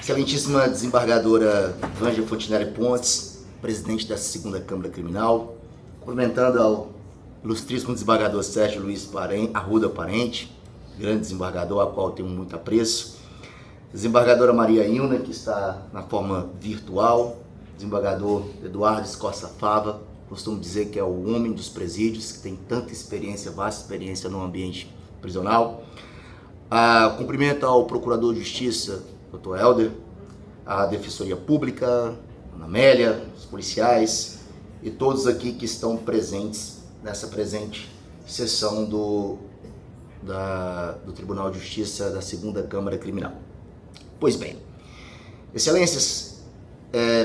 Excelentíssima desembargadora Vângela Fontinelli Pontes, presidente da Segunda Câmara Criminal, cumprimentando ao ilustríssimo desembargador Sérgio Luiz Arruda Parente, grande desembargador, a qual tenho muito apreço, desembargadora Maria Ilna, que está na forma virtual, desembargador Eduardo Escorça Fava, costumo dizer que é o homem dos presídios, que tem tanta experiência, vasta experiência no ambiente prisional. Cumprimento ao Procurador de Justiça, Dr. Helder, a Defensoria Pública, Ana Amélia, os policiais e todos aqui que estão presentes nessa presente sessão do Tribunal de Justiça da Segunda Câmara Criminal. Pois bem, excelências,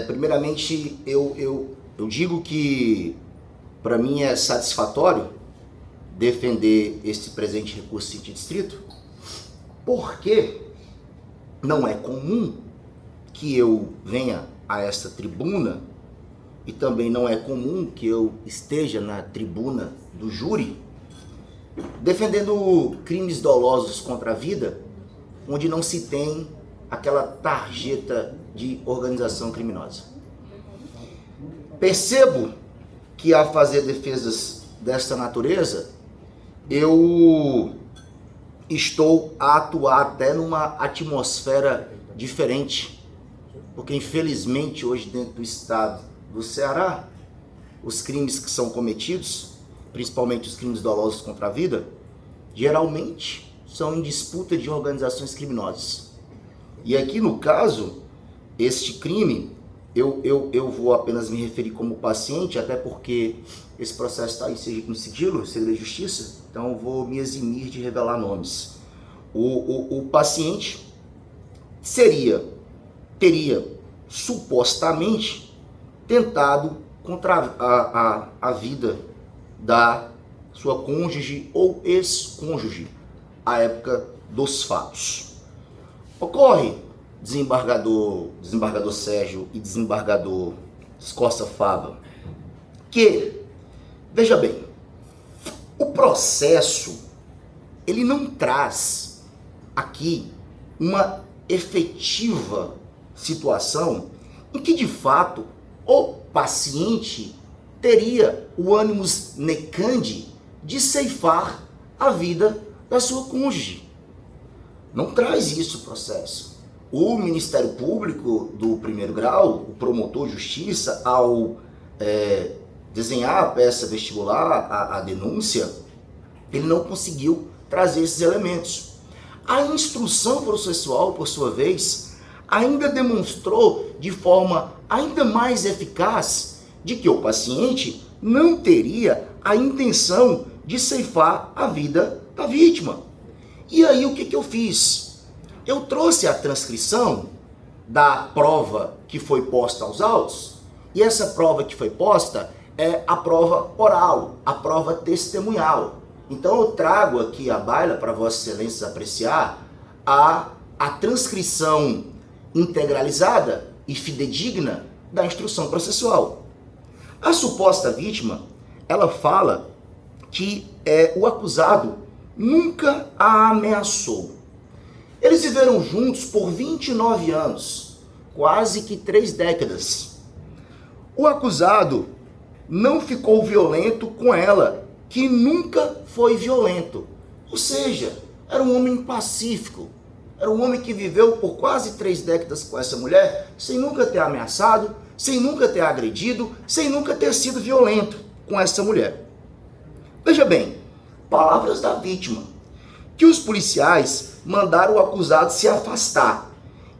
primeiramente eu digo que para mim é satisfatório defender este presente recurso de distrito, porque não é comum que eu venha a esta tribuna e também não é comum que eu esteja na tribuna do júri defendendo crimes dolosos contra a vida, onde não se tem aquela tarjeta de organização criminosa. Percebo que ao fazer defesas desta natureza, eu estou a atuar até numa atmosfera diferente, porque infelizmente hoje dentro do estado do Ceará, os crimes que são cometidos, principalmente os crimes dolosos contra a vida, geralmente são em disputa de organizações criminosas. E aqui no caso, este crime, eu vou apenas me referir como paciente, até porque esse processo está no sigilo, segredo de justiça, então eu vou me eximir de revelar nomes. O paciente teria supostamente tentado contra a vida da sua cônjuge ou ex-cônjuge à época dos fatos. Ocorre, desembargador Sérgio e desembargador Escorça Fava, que, veja bem, o processo, ele não traz aqui uma efetiva situação em que, de fato, o paciente teria o ânimos necandi de ceifar a vida da sua cônjuge. Não traz isso o processo. O Ministério Público do primeiro grau, o promotor de justiça, ao desenhar a peça vestibular, a denúncia, ele não conseguiu trazer esses elementos. A instrução processual, por sua vez, ainda demonstrou de forma ainda mais eficaz de que o paciente não teria a intenção de ceifar a vida da vítima. E aí o que eu fiz? Eu trouxe a transcrição da prova que foi posta aos autos, e essa prova que foi posta é a prova oral, a prova testemunhal. Então eu trago aqui à baila para Vossa Excelência apreciar a transcrição integralizada e fidedigna da instrução processual. A suposta vítima, ela fala que o acusado nunca a ameaçou. Eles viveram juntos por 29 anos, quase que 3 décadas. O acusado não ficou violento com ela, que nunca foi violento. Ou seja, era um homem pacífico. Era um homem que viveu por quase 3 décadas com essa mulher, sem nunca ter ameaçado, sem nunca ter agredido, sem nunca ter sido violento com essa mulher. Veja bem, palavras da vítima, que os policiais mandaram o acusado se afastar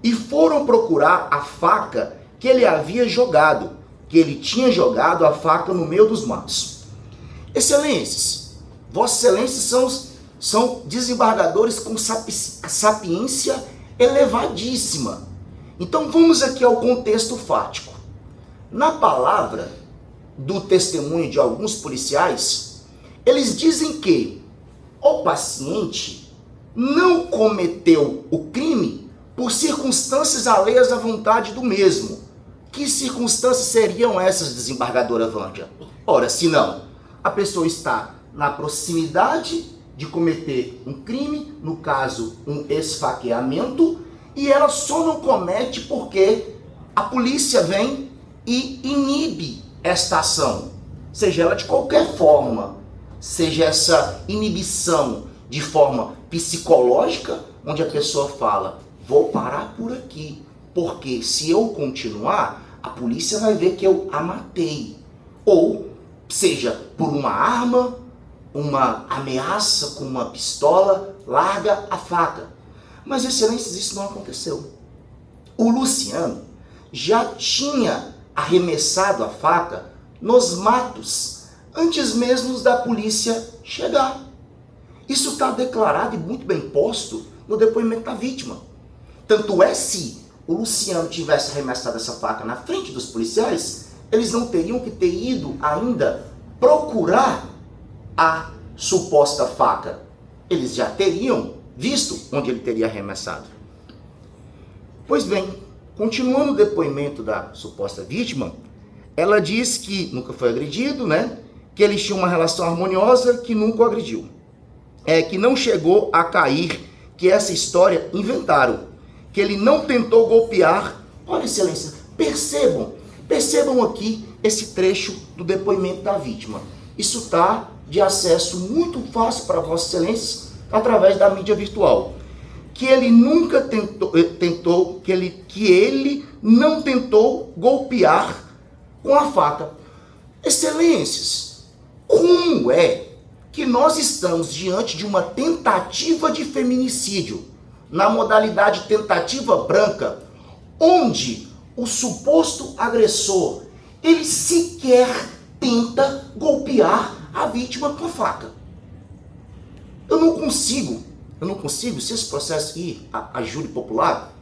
e foram procurar a faca que ele havia jogado, que ele tinha jogado a faca no meio dos matos. Excelências, Vossa Excelência são desembargadores com sapiência elevadíssima. Então vamos aqui ao contexto fático. Na palavra do testemunho de alguns policiais, eles dizem que o paciente não cometeu o crime por circunstâncias alheias à vontade do mesmo. Que circunstâncias seriam essas, desembargadora Vângela? Ora, se não, a pessoa está na proximidade de cometer um crime, no caso, um esfaqueamento, E ela só não comete porque a polícia vem e inibe esta ação. Seja ela de qualquer forma, seja essa inibição de forma psicológica, onde a pessoa fala, vou parar por aqui, porque se eu continuar, a polícia vai ver que eu a matei. Ou seja, por uma arma, uma ameaça com uma pistola, larga a faca. Mas, excelências, isso não aconteceu. O Luciano já tinha arremessado a faca nos matos, antes mesmo da polícia chegar. Isso está declarado e muito bem posto no depoimento da vítima. Tanto é, se o Luciano tivesse arremessado essa faca na frente dos policiais, eles não teriam que ter ido ainda procurar a suposta faca. Eles já teriam visto onde ele teria arremessado. Pois bem, continuando o depoimento da suposta vítima, ela diz que nunca foi agredido, né? Que eles tinham uma relação harmoniosa, que nunca o agrediu. Que não chegou a cair, que essa história inventaram. Que ele não tentou golpear. Olha, excelência, percebam aqui esse trecho do depoimento da vítima. Isso está de acesso muito fácil para vossas excelências através da mídia virtual. Que ele nunca que ele não tentou golpear com a faca. Excelências, como é que nós estamos diante de uma tentativa de feminicídio, na modalidade tentativa branca, onde o suposto agressor, ele sequer tenta golpear a vítima com a faca? Eu não consigo, se esse processo ir a júri popular,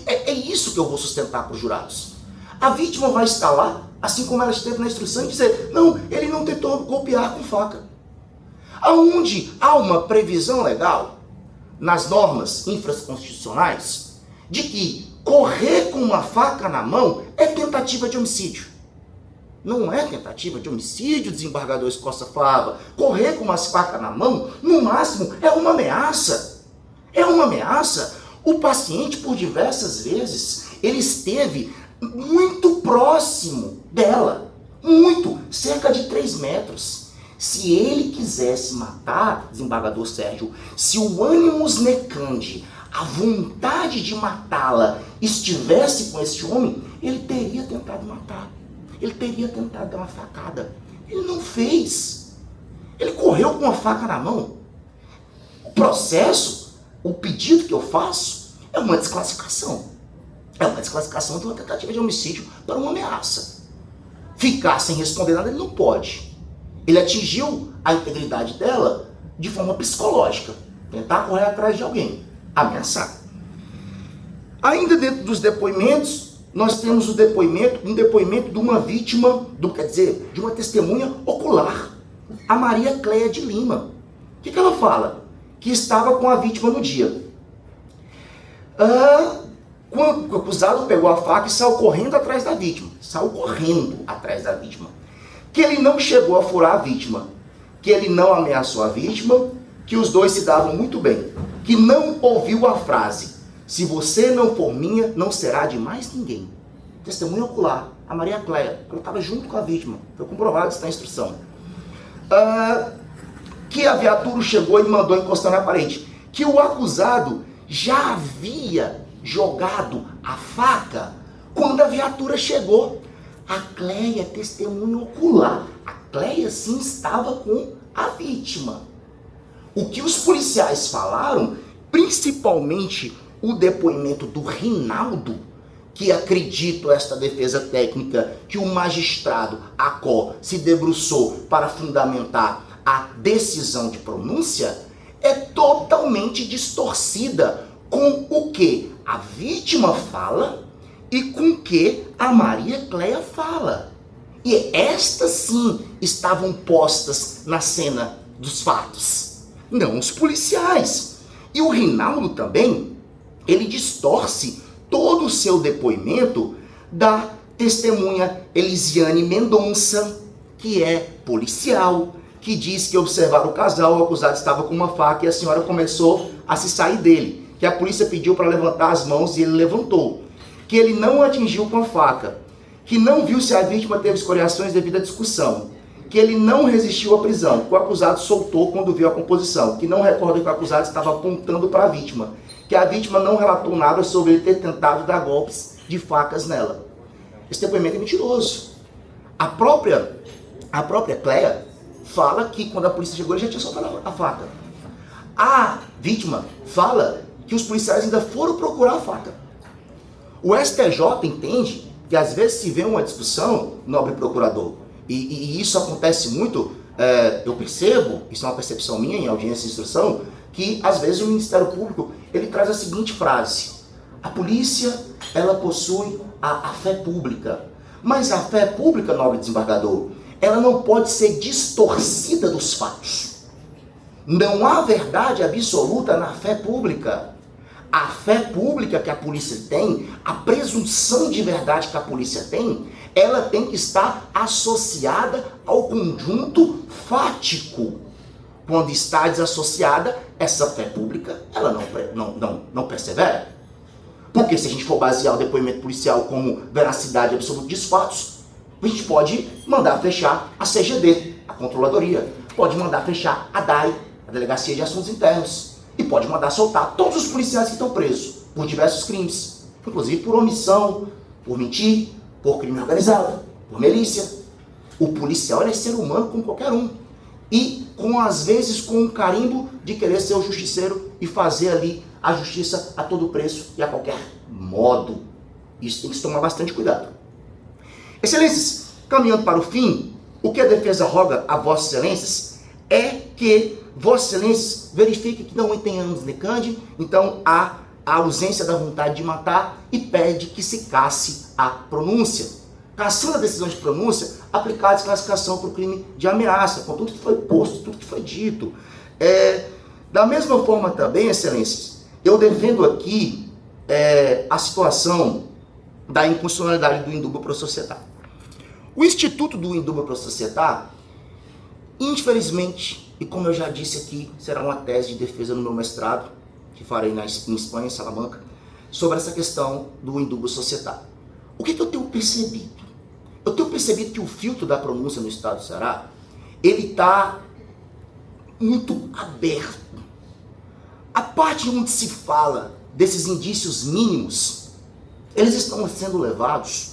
é isso que eu vou sustentar para os jurados. A vítima vai estar lá, assim como ela esteve na instrução, e dizer, não, ele não tentou golpear com faca. Aonde há uma previsão legal, nas normas infraconstitucionais, de que correr com uma faca na mão é tentativa de homicídio. Não é tentativa de homicídio, desembargador Escosta Fava. Correr com uma faca na mão, no máximo, é uma ameaça. É uma ameaça. O paciente, por diversas vezes, ele esteve muito próximo dela. Muito, cerca de 3 metros. Se ele quisesse matar, desembargador Sérgio, se o ânimos necandi, a vontade de matá-la, estivesse com esse homem, ele teria tentado matar. Ele teria tentado dar uma facada. Ele não fez. Ele correu com uma faca na mão. O processo, o pedido que eu faço, é uma desclassificação. É uma desclassificação de uma tentativa de homicídio para uma ameaça. Ficar sem responder nada, ele não pode. Ele atingiu a integridade dela de forma psicológica. Tentar correr atrás de alguém. Ameaçar. Ainda dentro dos depoimentos, nós temos um depoimento de uma vítima, de uma testemunha ocular, a Maria Cleia de Lima. O que ela fala? Que estava com a vítima no dia. Quando o acusado pegou a faca e saiu correndo atrás da vítima. Que ele não chegou a furar a vítima. Que ele não ameaçou a vítima. Que os dois se davam muito bem. Que não ouviu a frase, se você não for minha, não será de mais ninguém. Testemunha ocular, a Maria Cleia, ela estava junto com a vítima, foi comprovado isso na instrução. Que a viatura chegou e mandou encostar na parede. Que o acusado já havia jogado a faca quando a viatura chegou. A Cleia, testemunha ocular, a Cleia sim estava com a vítima. O que os policiais falaram, principalmente o depoimento do Rinaldo, que acredito esta defesa técnica que o magistrado Acó se debruçou para fundamentar a decisão de pronúncia, é totalmente distorcida com o que a vítima fala e com o que a Maria Cleia fala. E estas sim estavam postas na cena dos fatos, não os policiais. E o Rinaldo também, ele distorce todo o seu depoimento da testemunha Elisiane Mendonça, que é policial, que diz que observaram o casal, o acusado estava com uma faca e a senhora começou a se sair dele. que a polícia pediu para levantar as mãos e ele levantou, que ele não atingiu com a faca, que não viu se a vítima teve escoriações devido à discussão, que ele não resistiu à prisão, que o acusado soltou quando viu a composição, que não recorda que o acusado estava apontando para a vítima, que a vítima não relatou nada sobre ele ter tentado dar golpes de facas nela. Esse depoimento é mentiroso. A própria Cléia fala que quando a polícia chegou ele já tinha soltado a faca. A vítima fala que os policiais ainda foram procurar a faca. O STJ entende que às vezes se vê uma discussão, nobre procurador, e isso acontece muito, eu percebo, isso é uma percepção minha em audiência de instrução, que às vezes o Ministério Público ele traz a seguinte frase: a polícia ela possui a fé pública, mas a fé pública, nobre desembargador, ela não pode ser distorcida dos fatos. Não há verdade absoluta na fé pública. A fé pública que a polícia tem, a presunção de verdade que a polícia tem, ela tem que estar associada ao conjunto fático. Quando está desassociada, essa fé pública, ela não persevera. Porque se a gente for basear o depoimento policial como veracidade absoluta dos fatos, a gente pode mandar fechar a CGD, a Controladoria, pode mandar fechar a DAI, a Delegacia de Assuntos Internos, e pode mandar soltar todos os policiais que estão presos por diversos crimes, inclusive por omissão, por mentir, por crime organizado, por milícia. O policial é ser humano como qualquer um. E às vezes com um carimbo de querer ser o justiceiro e fazer ali a justiça a todo preço e a qualquer modo. Isso tem que se tomar bastante cuidado. Excelências, caminhando para o fim, o que a defesa roga a Vossas Excelências é que Vossas Excelências verifiquem que não tem anos de Cândido, então há a ausência da vontade de matar e pede que se casse a pronúncia. Cassando a decisão de pronúncia, aplicar a desclassificação para o crime de ameaça, com tudo que foi posto, tudo que foi dito. Da mesma forma também, Excelências, eu defendo aqui a situação da inconstitucionalidade do indúbio pro società. O Instituto do Indúbio pro società, infelizmente, e como eu já disse aqui, será uma tese de defesa no meu mestrado, que farei em Espanha, em Salamanca, sobre essa questão do indúbio società. O que eu tenho percebido? Eu tenho percebido que o filtro da pronúncia no estado do Ceará, ele está muito aberto. A parte onde se fala desses indícios mínimos, eles estão sendo levados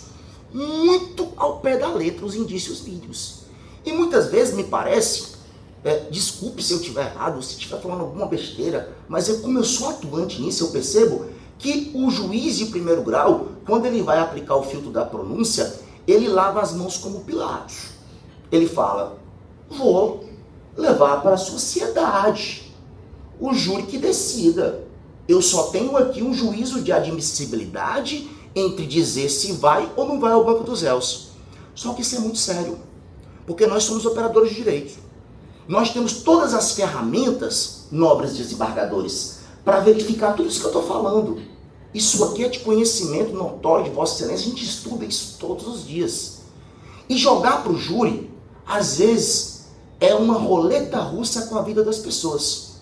muito ao pé da letra, os indícios mínimos. E muitas vezes me parece, desculpe se eu estiver errado, se estiver falando alguma besteira, mas como eu sou atuante nisso, eu percebo que o juiz de primeiro grau, quando ele vai aplicar o filtro da pronúncia, ele lava as mãos como Pilatos. Ele fala, vou levar para a sociedade, o júri que decida. Eu só tenho aqui um juízo de admissibilidade entre dizer se vai ou não vai ao banco dos réus. Só que isso é muito sério, porque nós somos operadores de direito. Nós temos todas as ferramentas, nobres desembargadores, para verificar tudo isso que eu estou falando. Isso aqui é de conhecimento notório de Vossa Excelência, a gente estuda isso todos os dias. E jogar para o júri, às vezes, é uma roleta russa com a vida das pessoas.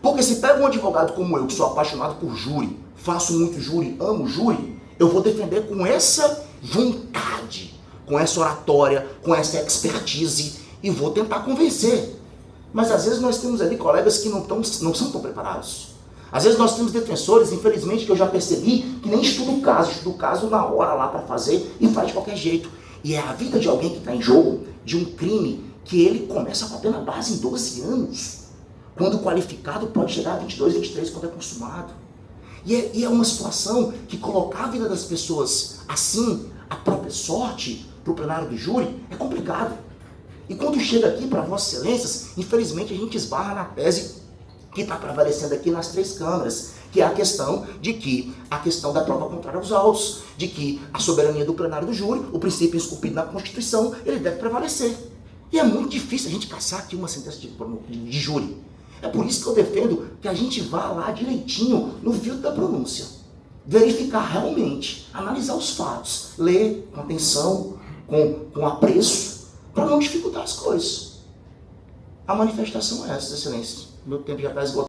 Porque se pega um advogado como eu, que sou apaixonado por júri, faço muito júri, amo júri, eu vou defender com essa vontade, com essa oratória, com essa expertise, e vou tentar convencer. Mas às vezes nós temos ali colegas que não são tão preparados. Às vezes nós temos defensores, infelizmente, que eu já percebi, que nem estuda o caso na hora lá para fazer e faz de qualquer jeito. E é a vida de alguém que está em jogo, de um crime, que ele começa com a pena base em 12 anos. Quando qualificado pode chegar a 22, 23 quando é consumado. E é uma situação que colocar a vida das pessoas assim, a própria sorte, para o plenário do júri, é complicado. E quando chega aqui para Vossas Excelências, infelizmente a gente esbarra na tese que está prevalecendo aqui nas três câmaras, que é a questão da prova contrária aos autos, de que a soberania do plenário do júri, o princípio esculpido na Constituição, ele deve prevalecer. E é muito difícil a gente caçar aqui uma sentença de júri. É por isso que eu defendo que a gente vá lá direitinho no filtro da pronúncia. Verificar realmente, analisar os fatos, ler com atenção, com apreço, para não dificultar as coisas. A manifestação é essa, Excelência. Meu tempo já está esgotado.